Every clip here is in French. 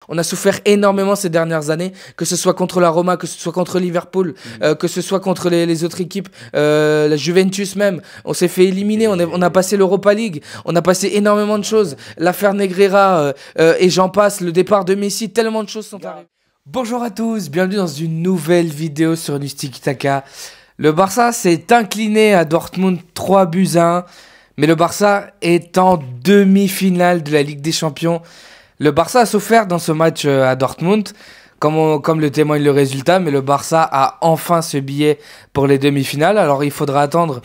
On a souffert énormément ces dernières années, que ce soit contre la Roma, que ce soit contre Liverpool, que ce soit contre les autres équipes, la Juventus même. On s'est fait éliminer, on a passé l'Europa League, on a passé énormément de choses. L'affaire Negreira et j'en passe, le départ de Messi, tellement de choses sont arrivées. Bonjour à tous, bienvenue dans une nouvelle vidéo sur du Tiki Taka. Le Barça s'est incliné à Dortmund 3-1, mais le Barça est en demi-finale de la Ligue des Champions. Le Barça a souffert dans ce match à Dortmund, comme le témoigne le résultat, mais le Barça a enfin ce billet pour les demi-finales. Alors il faudra attendre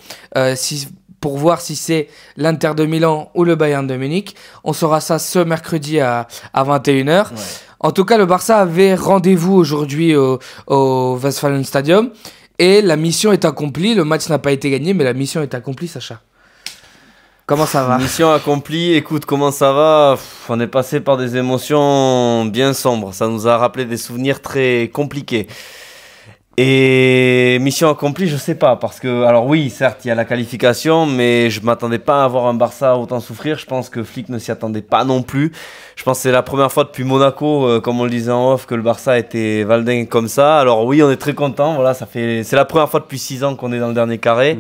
pour voir si c'est l'Inter de Milan ou le Bayern de Munich. On saura ça ce mercredi à 21h. Ouais. En tout cas, le Barça avait rendez-vous aujourd'hui au Westfalenstadion et la mission est accomplie. Le match n'a pas été gagné, mais la mission est accomplie, Sacha. Comment ça va? Mission accomplie, écoute, comment ça va? On est passé par des émotions bien sombres, ça nous a rappelé des souvenirs très compliqués. Et mission accomplie, je sais pas, parce que, alors oui, certes, il y a la qualification, mais je m'attendais pas à avoir un Barça autant souffrir. Je pense que Flick ne s'y attendait pas non plus. Je pense que c'est la première fois depuis Monaco, comme on le disait en off, que le Barça était valdingue comme ça. Alors oui, on est très content, voilà, c'est la première fois depuis 6 ans qu'on est dans le dernier carré.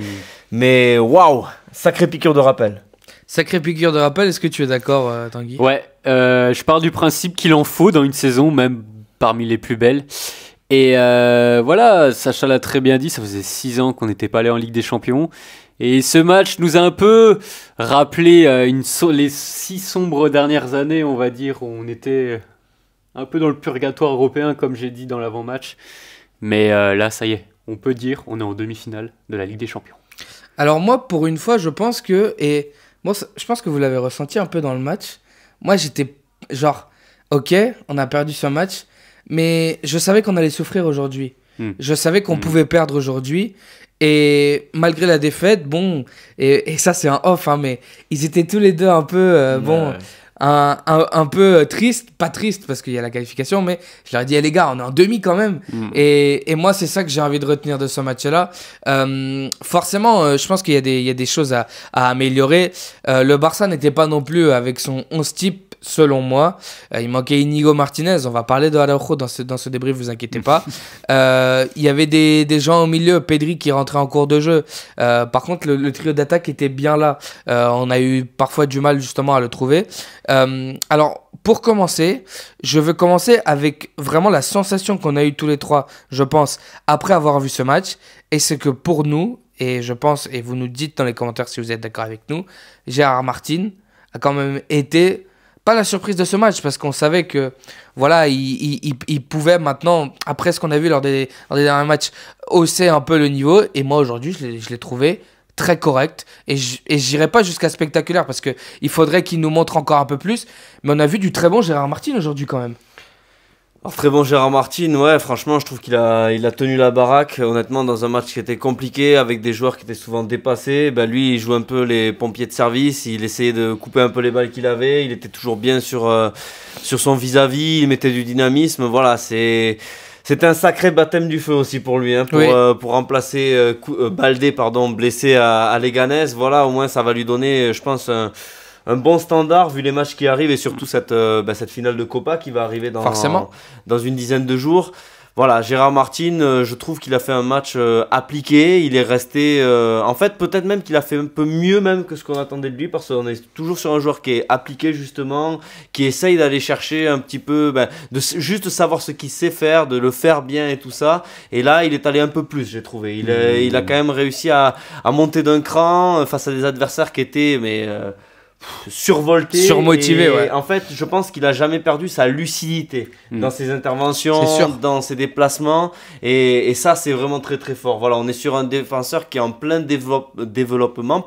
Mais waouh, sacrée piqûre de rappel. Sacrée piqûre de rappel, est-ce que tu es d'accord, Tanguy? Ouais, je pars du principe qu'il en faut dans une saison, même parmi les plus belles. Et voilà, Sacha l'a très bien dit, ça faisait 6 ans qu'on n'était pas allé en Ligue des Champions. Et ce match nous a un peu rappelé les 6 sombres dernières années, on va dire, où on était un peu dans le purgatoire européen, comme j'ai dit dans l'avant-match. Mais là, ça y est, on peut dire, on est en demi-finale de la Ligue des Champions. Alors moi, pour une fois, je pense que... Et moi, je pense que vous l'avez ressenti un peu dans le match. Moi, j'étais genre, ok, on a perdu ce match, mais je savais qu'on allait souffrir aujourd'hui. Je savais qu'on pouvait perdre aujourd'hui. Et malgré la défaite, bon, et ça c'est un off, hein, mais ils étaient tous les deux un peu, un peu triste, pas triste parce qu'il y a la qualification, mais je leur ai dit, les gars, on est en demi quand même. Et moi, c'est ça que j'ai envie de retenir de ce match-là. Forcément, je pense qu'il y a des choses à améliorer. Le Barça n'était pas non plus avec son 11 type, selon moi. Il manquait Inigo Martinez. On va parler de Araujo dans ce débrief, vous inquiétez pas. Il y avait des gens au milieu, Pedri qui rentrait en cours de jeu. Par contre, le trio d'attaque était bien là. On a eu parfois du mal justement à le trouver. Alors, pour commencer, je veux commencer avec vraiment la sensation qu'on a eue tous les trois, je pense, après avoir vu ce match. Et c'est que pour nous, et je pense, et vous nous dites dans les commentaires si vous êtes d'accord avec nous, Gérard Martin a quand même été... pas la surprise de ce match, parce qu'on savait que voilà, il pouvait maintenant, après ce qu'on a vu lors des derniers matchs, hausser un peu le niveau. Et moi aujourd'hui, je l'ai trouvé très correct. Et j'irai pas jusqu'à spectaculaire, parce qu'il faudrait qu'il nous montre encore un peu plus. Mais on a vu du très bon Gérard Martin aujourd'hui quand même. Alors, très bon Gérard Martin, ouais, franchement, je trouve qu'il a tenu la baraque, honnêtement, dans un match qui était compliqué, avec des joueurs qui étaient souvent dépassés. Ben, lui, il joue un peu les pompiers de service, il essayait de couper un peu les balles qu'il avait, il était toujours bien sur son vis-à-vis, il mettait du dynamisme, voilà, c'était un sacré baptême du feu aussi pour lui, hein, pour remplacer Baldé, blessé à Leganés. Voilà, au moins, ça va lui donner, je pense, un bon standard vu les matchs qui arrivent et surtout cette finale de Copa qui va arriver dans une dizaine de jours. Voilà, Gérard Martin, je trouve qu'il a fait un match appliqué, il est resté... en fait, peut-être même qu'il a fait un peu mieux même que ce qu'on attendait de lui, parce qu'on est toujours sur un joueur qui est appliqué justement, qui essaye d'aller chercher un petit peu, juste savoir ce qu'il sait faire, de le faire bien et tout ça. Et là, il est allé un peu plus, j'ai trouvé. Il a quand même réussi à monter d'un cran face à des adversaires qui étaient... survolté, surmotivé, ouais. En fait, je pense qu'il a jamais perdu sa lucidité dans ses interventions, dans ses déplacements, et ça c'est vraiment très très fort. Voilà, on est sur un défenseur qui est en plein développement,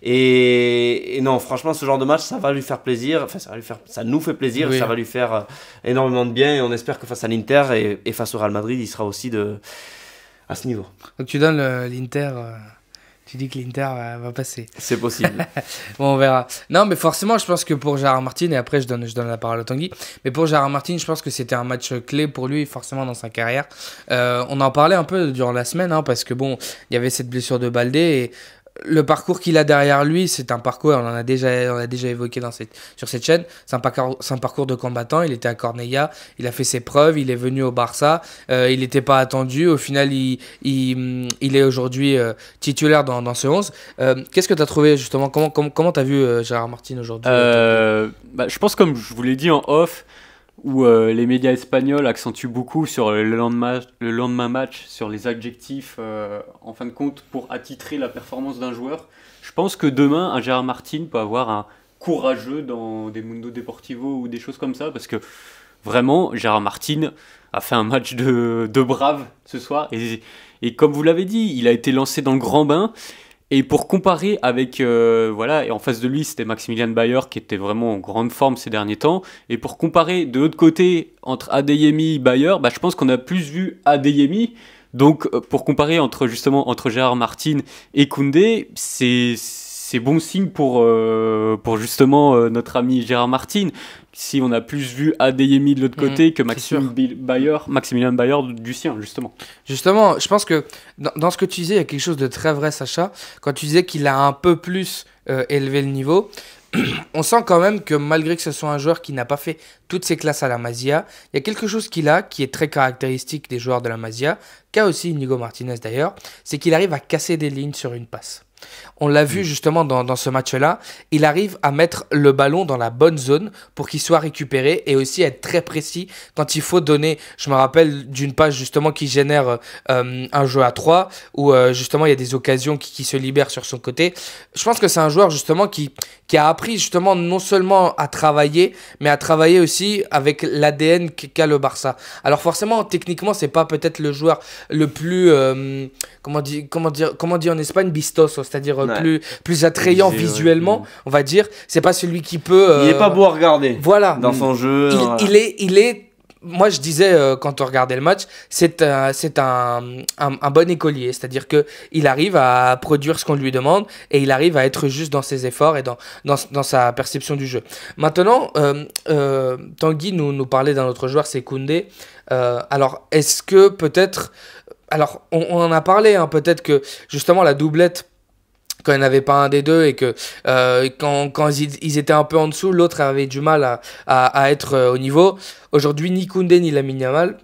et non, franchement, ce genre de match, ça va lui faire plaisir. Enfin, ça nous fait plaisir, ça va lui faire énormément de bien, et on espère que face à l'Inter et face au Real Madrid, il sera aussi à ce niveau. Donc tu donnes l'Inter. Tu dis que l'Inter va passer. C'est possible. Bon, on verra. Non, mais forcément, je pense que pour Gérard Martin, et après je donne la parole à Tanguy, mais pour Gérard Martin, je pense que c'était un match clé pour lui, forcément, dans sa carrière. On en parlait un peu durant la semaine, hein, parce que bon, il y avait cette blessure de Baldé, et le parcours qu'il a derrière lui, c'est un parcours, on a déjà évoqué sur cette chaîne, c'est un parcours de combattant. Il était à Cornellà, il a fait ses preuves, il est venu au Barça, il n'était pas attendu, au final il est aujourd'hui titulaire dans ce 11. Qu'est-ce que tu as trouvé justement, comment tu as vu Gérard Martin aujourd'hui? Je pense, comme je vous l'ai dit en off, où les médias espagnols accentuent beaucoup sur le lendemain match, sur les adjectifs, en fin de compte, pour attitrer la performance d'un joueur. Je pense que demain, un Gérard Martin peut avoir un courageux dans des Mundo Deportivo ou des choses comme ça, parce que vraiment, Gérard Martin a fait un match de brave ce soir, et comme vous l'avez dit, il a été lancé dans le grand bain. Et pour comparer avec, et en face de lui, c'était Maximilian Bayer qui était vraiment en grande forme ces derniers temps. Et pour comparer de l'autre côté, entre Adeyemi et Bayer, je pense qu'on a plus vu Adeyemi. Donc, pour comparer entre Gérard Martin et Koundé, c'est bon signe pour justement notre ami Gérard Martin. Si on a plus vu Adeyemi de l'autre côté que Maximilian Bayer du sien, justement. Justement, je pense que dans ce que tu disais, il y a quelque chose de très vrai, Sacha. Quand tu disais qu'il a un peu plus élevé le niveau, on sent quand même que malgré que ce soit un joueur qui n'a pas fait toutes ses classes à la Masia, il y a quelque chose qu'il a qui est très caractéristique des joueurs de la Masia, qu'a aussi Inigo Martinez d'ailleurs, c'est qu'il arrive à casser des lignes sur une passe. On l'a vu justement dans ce match-là, il arrive à mettre le ballon dans la bonne zone pour qu'il soit récupéré et aussi être très précis quand il faut donner. Je me rappelle d'une passe justement qui génère un jeu à 3 où justement il y a des occasions qui se libèrent sur son côté. Je pense que c'est un joueur justement qui a appris justement non seulement à travailler, mais à travailler aussi avec l'ADN qu'a le Barça. Alors forcément, techniquement, c'est pas peut-être le joueur le plus, comment dire en Espagne, vistoso, c'est-à-dire plus attrayant visuellement, on va dire. C'est pas celui qui peut... il est pas beau à regarder. Voilà. Dans son jeu. Il est moi, je disais, quand on regardait le match, c'est un bon écolier. C'est-à-dire qu'il arrive à produire ce qu'on lui demande et il arrive à être juste dans ses efforts et dans sa perception du jeu. Maintenant, Tanguy nous parlait d'un autre joueur, c'est Koundé. Alors, est-ce que peut-être... Alors, on en a parlé, peut-être que justement la doublette, quand il n'y en avait pas un des deux et que quand ils étaient un peu en dessous, l'autre avait du mal à être au niveau. Aujourd'hui, ni Koundé ni Lamine Yamal,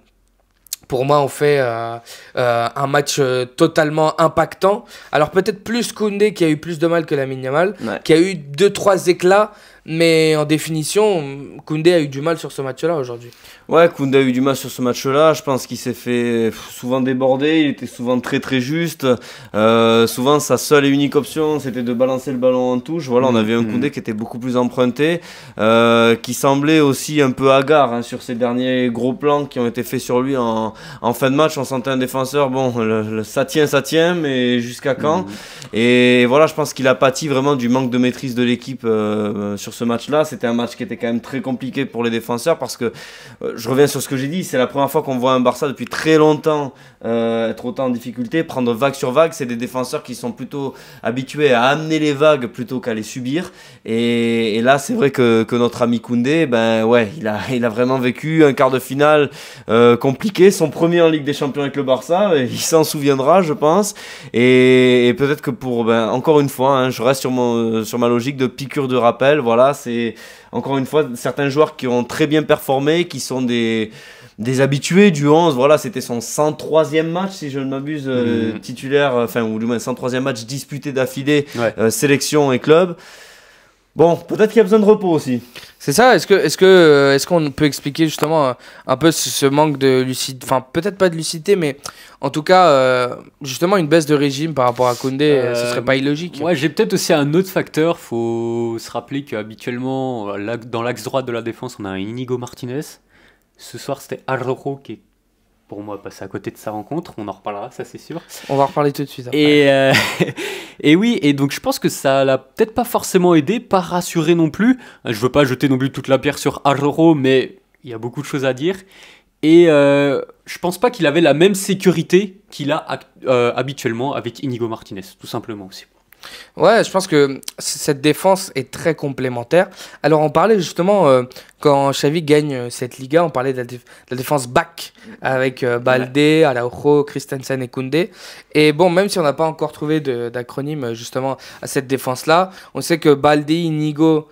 pour moi, on fait un match totalement impactant. Alors peut-être plus Koundé qui a eu plus de mal que Lamine Yamal, qui a eu 2-3 éclats, mais en définition, Koundé a eu du mal sur ce match-là aujourd'hui. Ouais, Koundé a eu du mal sur ce match-là. Je pense qu'il s'est fait souvent déborder. Il était souvent très très juste. Souvent, sa seule et unique option, c'était de balancer le ballon en touche. Voilà, on avait un Koundé qui était beaucoup plus emprunté, qui semblait aussi un peu hagard sur ces derniers gros plans qui ont été faits sur lui en fin de match. On sentait un défenseur, ça tient, mais jusqu'à quand? Et voilà, je pense qu'il a pâti vraiment du manque de maîtrise de l'équipe sur ce match-là. C'était un match qui était quand même très compliqué pour les défenseurs parce que je reviens sur ce que j'ai dit, c'est la première fois qu'on voit un Barça depuis très longtemps être autant en difficulté, prendre vague sur vague. C'est des défenseurs qui sont plutôt habitués à amener les vagues plutôt qu'à les subir. Et là, c'est vrai que notre ami Koundé, il a vraiment vécu un quart de finale compliqué, son premier en Ligue des Champions avec le Barça. Il s'en souviendra, je pense. Et peut-être que encore une fois, je reste sur ma logique de piqûre de rappel. Voilà, c'est encore une fois certains joueurs qui ont très bien performé, qui sont des habitués du 11. Voilà, c'était son 103e match, si je ne m'abuse, titulaire, ou du moins 103e match disputé d'affilée, sélection et club. Bon, peut-être qu'il y a besoin de repos aussi. C'est ça, est-ce qu'on peut expliquer justement un peu ce manque de lucidité, enfin peut-être pas de lucidité, mais en tout cas justement une baisse de régime par rapport à Koundé, ce serait pas illogique. Moi j'ai peut-être aussi un autre facteur, faut se rappeler qu'habituellement dans l'axe droit de la défense on a un Inigo Martinez. Ce soir c'était Arrojo qui est pour moi passé à côté de sa rencontre, on en reparlera, ça c'est sûr. On va en reparler tout de suite après. Et oui, et donc je pense que ça l'a peut-être pas forcément aidé, pas rassuré non plus. Je veux pas jeter non plus toute la pierre sur Arrojo, mais il y a beaucoup de choses à dire. Et je pense pas qu'il avait la même sécurité qu'il a habituellement avec Inigo Martinez, tout simplement aussi. Ouais, je pense que cette défense est très complémentaire. Alors, on parlait justement, quand Xavi gagne cette Liga, on parlait de la défense back avec Balde, Araujo, Christensen et Koundé. Et bon, même si on n'a pas encore trouvé d'acronyme justement à cette défense-là, on sait que Balde, Inigo,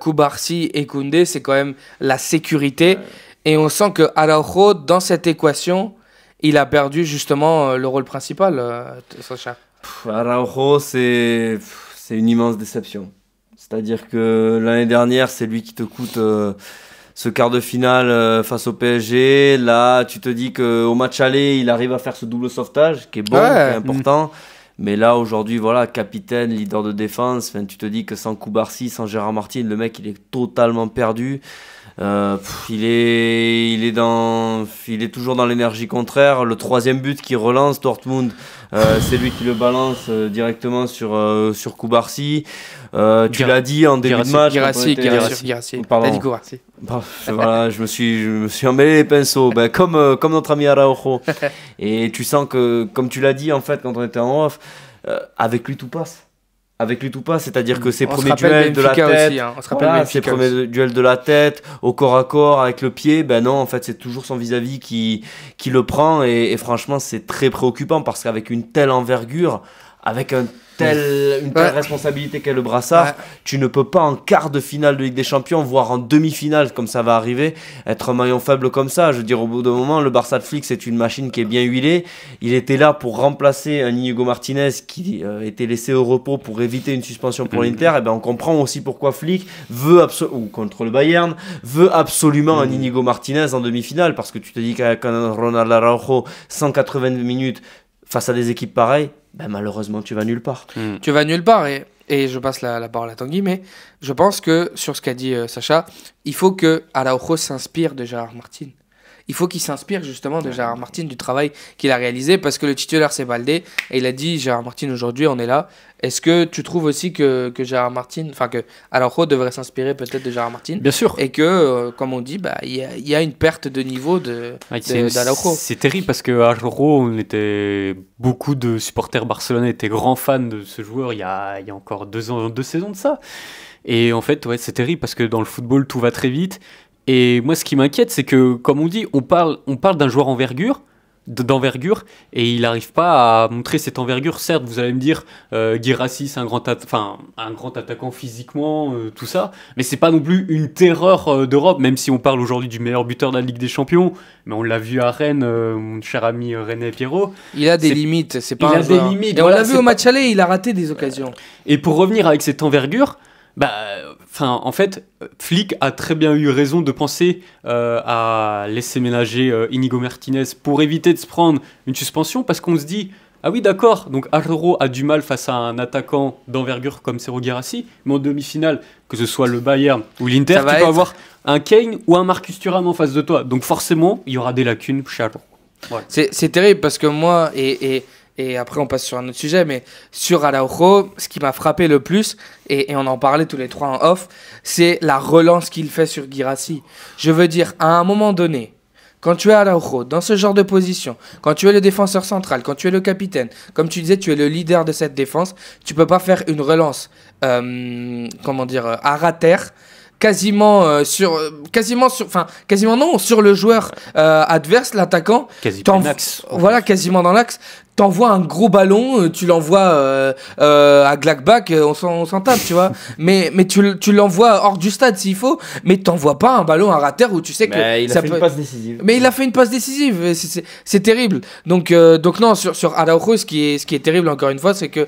Cubarsí et Koundé, c'est quand même la sécurité. Ouais. Et on sent que Araujo, dans cette équation, il a perdu justement le rôle principal, Sacha. Araujo, c'est une immense déception. C'est-à-dire que l'année dernière, c'est lui qui te coûte ce quart de finale face au PSG. Là, tu te dis qu'au match aller, il arrive à faire ce double sauvetage, qui est bon, qui est important. Mais là, aujourd'hui, voilà, capitaine, leader de défense, tu te dis que sans Cubarsí, sans Gérard Martin, le mec, il est totalement perdu. Il est toujours dans l'énergie contraire. Le troisième but qui relance Dortmund, c'est lui qui le balance directement sur Cubarsí. Tu l'as dit en début de match. Guirassy. T'as dit Cubarsí. Voilà, je me suis emmêlé les pinceaux, comme notre ami Araujo. Et tu sens que, comme tu l'as dit en fait quand on était en off, avec lui tout passe. C'est-à-dire que ses premiers duels de la tête, ses premiers duels de la tête, au corps à corps, avec le pied, non, en fait, c'est toujours son vis-à-vis qui le prend. Et franchement, c'est très préoccupant parce qu'avec une telle envergure, avec une telle responsabilité qu'est le brassard, tu ne peux pas en quart de finale de Ligue des Champions, voire en demi-finale, comme ça va arriver, être un maillon faible comme ça. Je veux dire, au bout d'un moment, le Barça de Flick, c'est une machine qui est bien huilée. Il était là pour remplacer un Inigo Martinez qui était laissé au repos pour éviter une suspension pour l'Inter. Et on comprend aussi pourquoi Flick veut, ou contre le Bayern, veut absolument un Inigo Martinez en demi-finale, parce que tu te dis qu'avec un Ronald Araujo, 180 minutes face à des équipes pareilles, malheureusement, tu vas nulle part. Tu vas nulle part et je passe la parole à Tanguy, mais je pense que sur ce qu'a dit Sacha, il faut que Araujo s'inspire de Gérard Martin. Il faut qu'il s'inspire justement de Gérard Martin, du travail qu'il a réalisé, parce que le titulaire c'est Balde, et il a dit Gérard Martin aujourd'hui on est là. Est-ce que tu trouves aussi que Gérard Martin, enfin que Araujo devrait s'inspirer peut-être de Gérard Martin? Bien sûr. Et que, comme on dit, il y a une perte de niveau d'Araujo. C'est terrible parce que Araujo, beaucoup de supporters barcelonais étaient grands fans de ce joueur il y a encore 2 saisons de ça. Et en fait, c'est terrible parce que dans le football, tout va très vite. Et moi, ce qui m'inquiète, c'est que, comme on dit, on parle d'un joueur d'envergure, et il n'arrive pas à montrer cette envergure. Certes, vous allez me dire, Guirassy, c'est un grand attaquant physiquement, tout ça, mais c'est pas non plus une terreur d'Europe, même si on parle aujourd'hui du meilleur buteur de la Ligue des Champions, mais on l'a vu à Rennes, mon cher ami René Pierrot. Il a des limites, c'est pas un joueur. Et on l'a vu au match aller, il a raté des occasions. Et pour revenir avec cette envergure, en fait, Flick a très bien eu raison de penser à laisser ménager Inigo Martinez pour éviter de se prendre une suspension, parce qu'on se dit, ah oui d'accord, donc Araujo a du mal face à un attaquant d'envergure comme Sergio Guirassy, mais en demi-finale, que ce soit le Bayern ou l'Inter, tu peux avoir un Kane ou un Marcus Thuram en face de toi, donc forcément il y aura des lacunes chez Araujo. Voilà. C'est terrible parce que moi, et après on passe sur un autre sujet, mais sur Araujo, ce qui m'a frappé le plus, et on en parlait tous les trois en off, c'est la relance qu'il fait sur Guirassy. Je veux dire, à un moment donné, quand tu es Araujo, dans ce genre de position, quand tu es le défenseur central, quand tu es le capitaine, comme tu disais, tu es le leader de cette défense, tu peux pas faire une relance, à rater, quasiment sur le joueur adverse, l'attaquant, quasiment dans l'axe. T'envoies un gros ballon, tu l'envoies à Gladbach, on s'en tape, tu vois. mais tu l'envoies hors du stade s'il faut, mais t'envoies pas un ballon à rater où tu sais que il a fait une passe décisive. Mais il a fait une passe décisive, c'est terrible. Donc non, sur Araujo, ce qui est terrible encore une fois, c'est que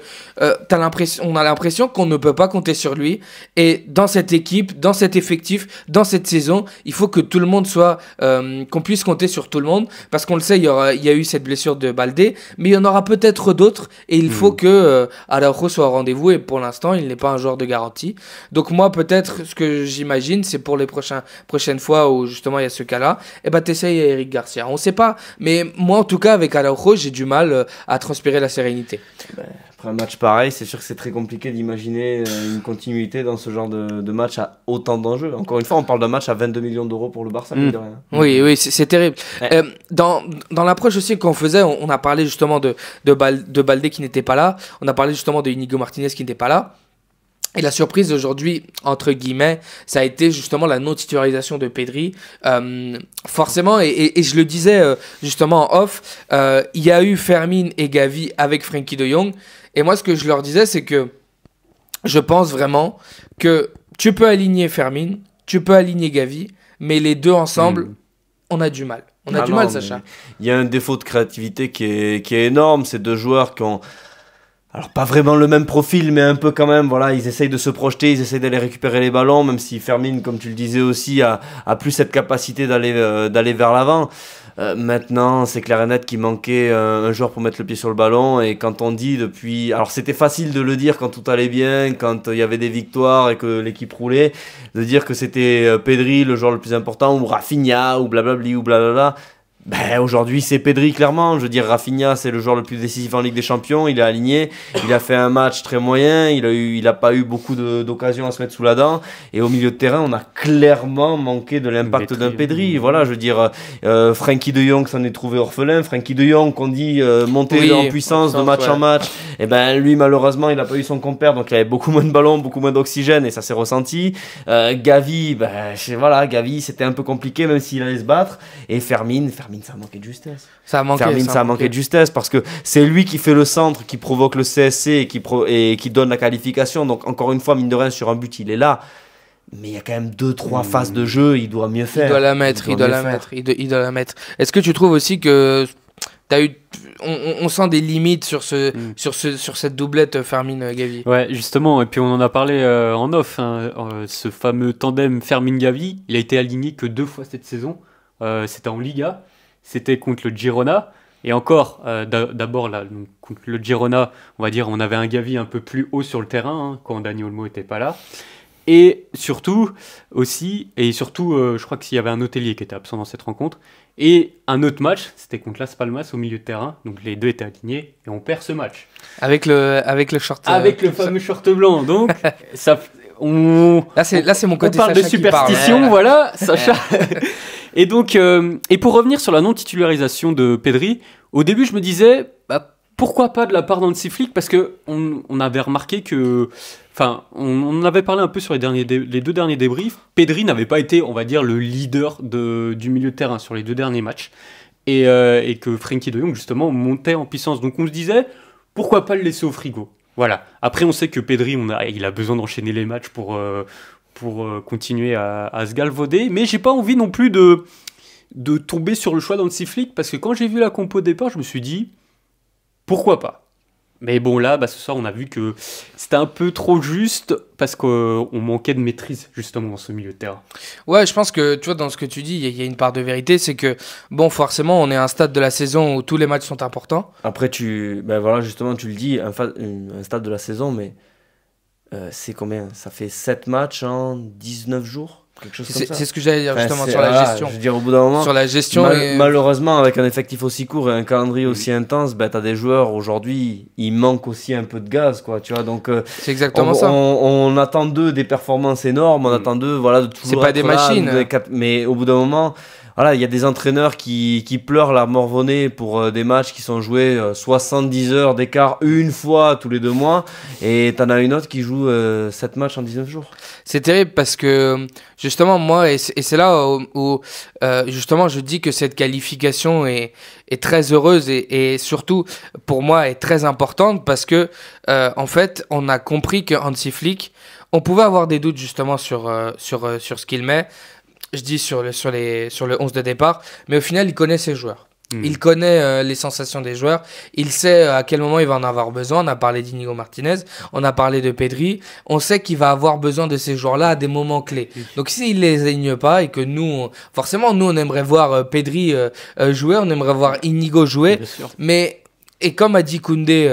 on a l'impression qu'on ne peut pas compter sur lui. Et dans cette équipe, dans cet effectif, dans cette saison, il faut que tout le monde soit, qu'on puisse compter sur tout le monde, parce qu'on le sait, il y a eu cette blessure de Balde, mais il y en aura peut-être d'autres, et il faut que Araujo soit au rendez-vous, et pour l'instant il n'est pas un joueur de garantie. Donc moi peut-être ce que j'imagine, c'est pour les prochaines fois où justement il y a ce cas-là, t'essayes à Eric Garcia, on sait pas, mais moi en tout cas avec Araujo j'ai du mal à transpirer la sérénité. Après un match pareil, c'est sûr que c'est très compliqué d'imaginer une continuité dans ce genre de match à autant d'enjeux. Encore une fois, on parle d'un match à 22 millions d'euros pour le Barça. Oui, c'est terrible. Ouais. Dans l'approche aussi qu'on faisait, on a parlé justement de de Baldé qui n'était pas là. On a parlé justement de Inigo Martinez qui n'était pas là. Et la surprise d'aujourd'hui, entre guillemets, ça a été justement la non-titularisation de Pedri. Forcément, et je le disais justement en off, il y a eu Fermin et Gavi avec Frenkie de Jong. Et moi, ce que je leur disais, c'est que je pense vraiment que tu peux aligner Fermin, tu peux aligner Gavi, mais les deux ensemble, on a du mal. On a du mal, Sacha. Il y a un défaut de créativité qui est énorme. Ces deux joueurs qui ont... Alors pas vraiment le même profil, mais un peu quand même, voilà, ils essayent de se projeter, ils essayent d'aller récupérer les ballons, même si Fermin, comme tu le disais aussi, a plus cette capacité d'aller vers l'avant. Maintenant, c'est clair et net qu'il manquait un joueur pour mettre le pied sur le ballon, et quand on dit depuis... Alors c'était facile de le dire quand tout allait bien, quand il y avait des victoires et que l'équipe roulait, de dire que c'était Pedri le joueur le plus important, ou Rafinha, ou blablabli, ou blablabla. Ben, aujourd'hui c'est Pedri clairement, je veux dire Rafinha c'est le joueur le plus décisif en Ligue des Champions, il est aligné, il a fait un match très moyen, il a pas eu beaucoup d'occasions à se mettre sous la dent, et au milieu de terrain on a clairement manqué de l'impact d'un Pedri, voilà, je veux dire Frenkie de Jong s'en est trouvé orphelin, Frenkie de Jong qu'on dit monter en puissance de match en match, et ben lui malheureusement il a pas eu son compère, donc il avait beaucoup moins de ballons, beaucoup moins d'oxygène, et ça s'est ressenti. Gavi, voilà, Gavi c'était un peu compliqué même s'il allait se battre, et Fermin ça a manqué de justesse. Ça a manqué de justesse parce que c'est lui qui fait le centre, qui provoque le CSC et qui donne la qualification. Donc encore une fois, mine de rien, sur un but, il est là. Mais il y a quand même 2-3 phases de jeu, il doit mieux faire. Il doit la mettre. Est-ce que tu trouves aussi que on sent des limites sur cette doublette Fermin-Gavi? Ouais, justement, et puis on en a parlé en off, hein, ce fameux tandem Fermin-Gavi, il a été aligné que 2 fois cette saison. C'était en Liga. C'était contre le Girona. Et encore, d'abord, là, contre le Girona, on va dire, on avait un Gavi un peu plus haut sur le terrain, hein, quand Dani Olmo n'était pas là. Et surtout, je crois qu'il y avait un Hôtelier qui était absent dans cette rencontre. Et un autre match, c'était contre Las Palmas au milieu de terrain. Donc les deux étaient alignés et on perd ce match. Avec le short. Avec le fameux short blanc. Donc, ça... Là, c'est mon côté Sacha. On parle de superstition, voilà, Sacha. Et donc, et pour revenir sur la non-titularisation de Pedri, au début, je me disais, pourquoi pas de la part d'Hansi Flick, parce que on avait remarqué que, enfin, on avait parlé un peu sur les 2 derniers débriefs. Pedri n'avait pas été, on va dire, le leader du milieu de terrain sur les 2 derniers matchs, et que Frenkie de Jong justement montait en puissance. Donc on se disait, pourquoi pas le laisser au frigo. Voilà. Après, on sait que Pedri, il a besoin d'enchaîner les matchs pour continuer à se galvauder. Mais j'ai pas envie non plus de tomber sur le choix d'Hansi Flick, parce que quand j'ai vu la compo de départ, je me suis dit, pourquoi pas? Mais bon, là, ce soir, on a vu que c'était un peu trop juste, parce qu'on manquait de maîtrise, justement, dans ce milieu de terrain. Ouais, je pense que, tu vois, dans ce que tu dis, il y a une part de vérité, c'est que, bon, forcément, on est à un stade de la saison où tous les matchs sont importants. Après, voilà, justement, tu le dis, un stade de la saison, mais c'est combien? Ça fait 7 matchs en 19 jours? Quelque chose comme ça. C'est ce que j'allais dire, justement, sur la gestion. Je veux dire, au bout d'un moment, sur la gestion malheureusement, avec un effectif aussi court et un calendrier aussi intense, t'as des joueurs, aujourd'hui, il manque aussi un peu de gaz, quoi, tu vois, donc c'est exactement ça. On attend d'eux des performances énormes, on attend d'eux, voilà, de toujours c'est pas être des là, machines. Mais au bout d'un moment, voilà, il y a des entraîneurs qui pleurent la morvonnée pour des matchs qui sont joués 70 heures d'écart une fois tous les 2 mois, et t'en as une autre qui joue 7 matchs en 19 jours. C'est terrible parce que justement moi, et c'est là où justement je dis que cette qualification est très heureuse et surtout pour moi est très importante, parce que en fait on a compris que Hansi Flick, on pouvait avoir des doutes justement sur ce qu'il met. Je dis sur le 11 de départ, mais au final, il connaît ses joueurs. Il connaît les sensations des joueurs. Il sait à quel moment il va en avoir besoin. On a parlé d'Inigo Martinez, on a parlé de Pedri. On sait qu'il va avoir besoin de ces joueurs-là à des moments clés. Donc s'il les aligne pas et que nous, forcément, nous, on aimerait voir Pedri jouer, on aimerait voir Inigo jouer. Mais... Et comme a dit Koundé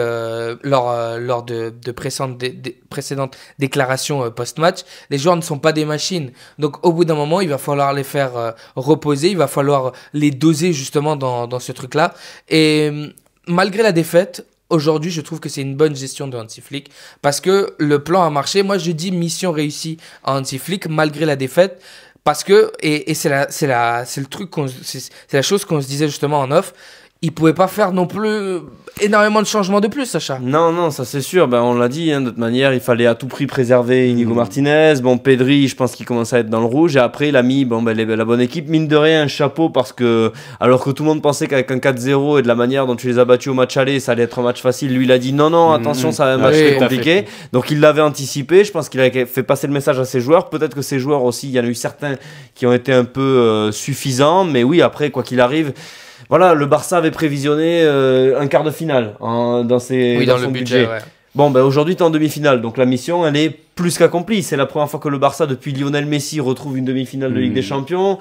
lors de précédentes déclarations post-match, les joueurs ne sont pas des machines. Donc au bout d'un moment, il va falloir les faire reposer, il va falloir les doser justement dans ce truc-là. Et malgré la défaite, aujourd'hui, je trouve que c'est une bonne gestion de Hansi Flick, parce que le plan a marché. Moi, je dis mission réussie à Hansi Flick malgré la défaite. Parce que, et c'est la chose qu'on se disait justement en off, il pouvait pas faire non plus énormément de changements de plus, Sacha. Non, non, ça c'est sûr. Ben, on l'a dit, hein, de toute manière, il fallait à tout prix préserver Inigo Martinez. Bon, Pedri, je pense qu'il commence à être dans le rouge. Et après, il a mis la bonne équipe. Mine de rien, un chapeau parce que, alors que tout le monde pensait qu'avec un 4-0 et de la manière dont tu les as battus au match aller, ça allait être un match facile. Lui, il a dit non, non, attention, ça va être un match très compliqué. Donc, il l'avait anticipé. Je pense qu'il a fait passer le message à ses joueurs. Peut-être que ses joueurs aussi, il y en a eu certains qui ont été un peu suffisants. Mais oui, après, quoi qu'il arrive. Voilà, le Barça avait prévisionné un quart de finale dans dans son le budget. Ouais. Bon, ben aujourd'hui, tu es en demi-finale, donc la mission, elle est plus qu'accomplie. C'est la première fois que le Barça, depuis Lionel Messi, retrouve une demi-finale de Ligue des Champions.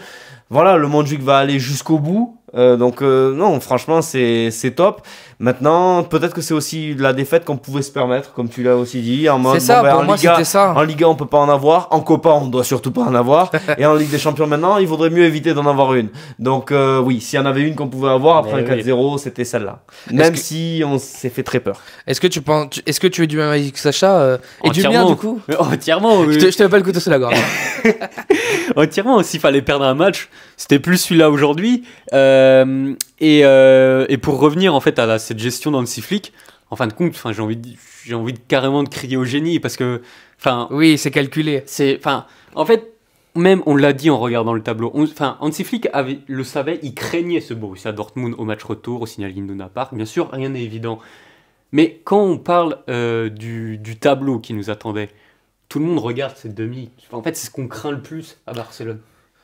Voilà, le Montjuic va aller jusqu'au bout. Donc non, franchement, c'est top. Maintenant, peut-être que c'est aussi la défaite qu'on pouvait se permettre, comme tu l'as aussi dit. En mode, c'est ça, pour moi, c'était ça. En Liga, on peut pas en avoir. En Copa, on doit surtout pas en avoir. Et en Ligue des Champions, maintenant, il vaudrait mieux éviter d'en avoir une. Donc oui, s'il y en avait une qu'on pouvait avoir après un 4-0, c'était celle-là. Même si on s'est fait très peur. Est-ce que tu es du même avis que Sacha et du mien, du coup? Entièrement. Je te mets pas le couteau sous la gorge. Entièrement, s'il fallait perdre un match, c'était plus celui-là aujourd'hui. Et pour revenir en fait à cette gestion d'Hansi Flick, en fin de compte, j'ai envie carrément de crier au génie parce que, oui, c'est calculé. En fait, même on l'a dit en regardant le tableau. Hansi Flick le savait, il craignait ce Borussia Dortmund au match retour, au Signal Iduna Park. Bien sûr, rien n'est évident. Mais quand on parle du tableau qui nous attendait, tout le monde regarde cette demi. En fait, c'est ce qu'on craint le plus à Barcelone.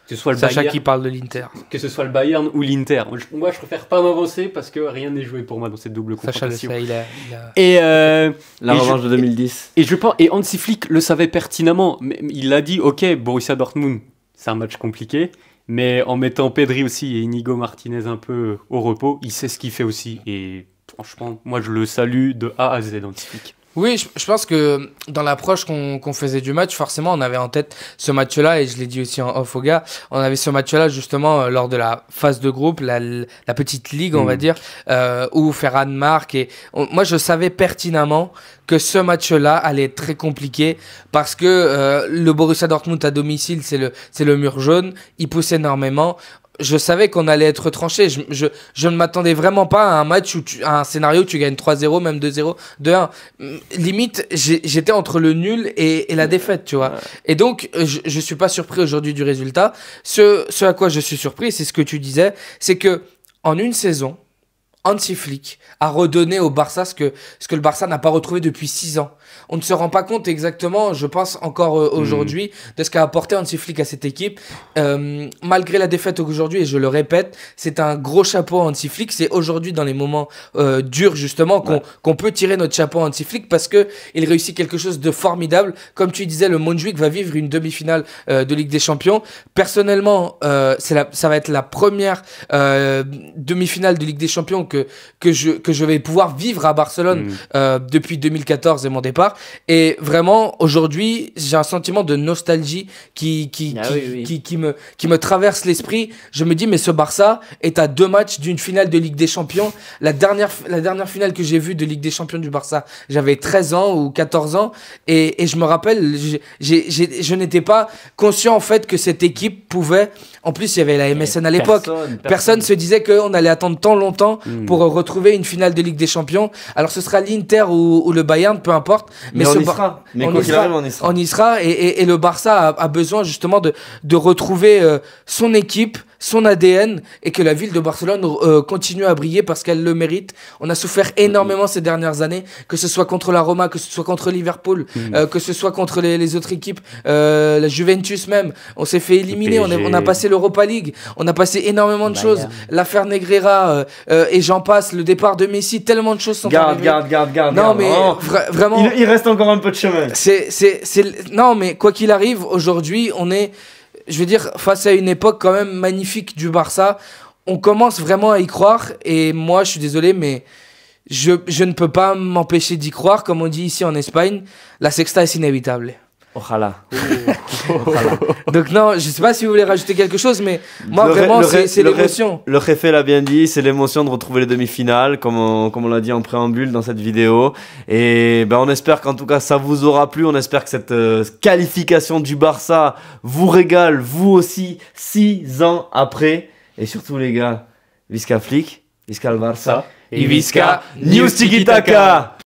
Que ce soit le Sacha Bayern, qui parle de l'Inter. Que ce soit le Bayern ou l'Inter. Moi, je préfère pas m'avancer parce que rien n'est joué pour moi dans cette double Sacha confrontation. le sait, Et la revanche de 2010. Et Hansi Flick le savait pertinemment. Mais il a dit, ok, Borussia Dortmund, c'est un match compliqué, mais en mettant Pedri aussi et Inigo Martinez un peu au repos, il sait ce qu'il fait aussi. Et franchement, moi, je le salue de A à Z, Hansi Flick. Oui, je pense que dans l'approche qu'on faisait du match, forcément, on avait en tête ce match-là, et je l'ai dit aussi en off aux gars, on avait ce match-là justement lors de la phase de groupe, la petite ligue, on va dire, où Ferran marque. Moi, je savais pertinemment que ce match-là allait être très compliqué parce que le Borussia Dortmund à domicile, c'est le mur jaune, il pousse énormément. Je savais qu'on allait être tranché. Je ne m'attendais vraiment pas à un match à un scénario où tu gagnes 3-0, même 2-0, 2-1. Limite, j'étais entre le nul et la défaite, tu vois. Ouais. Et donc, je suis pas surpris aujourd'hui du résultat. Ce à quoi je suis surpris, c'est ce que tu disais, c'est que en une saison, Hansi Flick a redonné au Barça ce que le Barça n'a pas retrouvé depuis 6 ans. On ne se rend pas compte exactement, je pense encore aujourd'hui, de ce qu'a apporté Hansi Flick à cette équipe. Malgré la défaite aujourd'hui, et je le répète, c'est un gros chapeau à Hansi Flick. C'est aujourd'hui dans les moments durs justement qu'on peut tirer notre chapeau à Hansi Flick parce que il réussit quelque chose de formidable. Comme tu disais, le Montjuic va vivre une demi-finale de Ligue des Champions. Personnellement, ça va être la première demi-finale de Ligue des Champions que je vais pouvoir vivre à Barcelone depuis 2014 et mon départ. Et vraiment, aujourd'hui, j'ai un sentiment de nostalgie qui me traverse l'esprit. Je me dis, mais ce Barça est à 2 matchs d'une finale de Ligue des Champions. La dernière finale que j'ai vue de Ligue des Champions du Barça, j'avais 13 ans ou 14 ans. Et je me rappelle, je n'étais pas conscient en fait que cette équipe pouvait... En plus, il y avait la MSN à l'époque. Personne se disait qu'on allait attendre tant longtemps pour retrouver une finale de Ligue des Champions. Alors, ce sera l'Inter ou le Bayern, peu importe. Mais on y sera. Mais quoi qu'il arrive, on y sera. On y sera. Et le Barça a besoin justement de retrouver son équipe, son ADN, et que la ville de Barcelone continue à briller parce qu'elle le mérite. On a souffert énormément ces dernières années, que ce soit contre la Roma, que ce soit contre Liverpool, que ce soit contre les autres équipes, la Juventus même. On s'est fait éliminer, on a passé l'Europa League, on a passé énormément de choses. L'affaire Negreira, et j'en passe, le départ de Messi, tellement de choses sont arrivées. Garde. Non, mais vraiment... Il reste encore un peu de chemin. Non, mais quoi qu'il arrive, aujourd'hui, on est... Je veux dire, face à une époque quand même magnifique du Barça, on commence vraiment à y croire. Et moi, je suis désolé, mais je ne peux pas m'empêcher d'y croire. Comme on dit ici en Espagne, la sexta es inévitable. Ojalá. Donc non, je sais pas si vous voulez rajouter quelque chose, mais moi vraiment c'est l'émotion. Le Jefe l'a bien dit, c'est l'émotion de retrouver les demi-finales, comme on l'a dit en préambule dans cette vidéo. Et on espère qu'en tout cas ça vous aura plu, on espère que cette qualification du Barça vous régale, vous aussi, 6 ans après. Et surtout les gars, Visca Flick, Visca le Barça. Et Visca News Tiki Taka.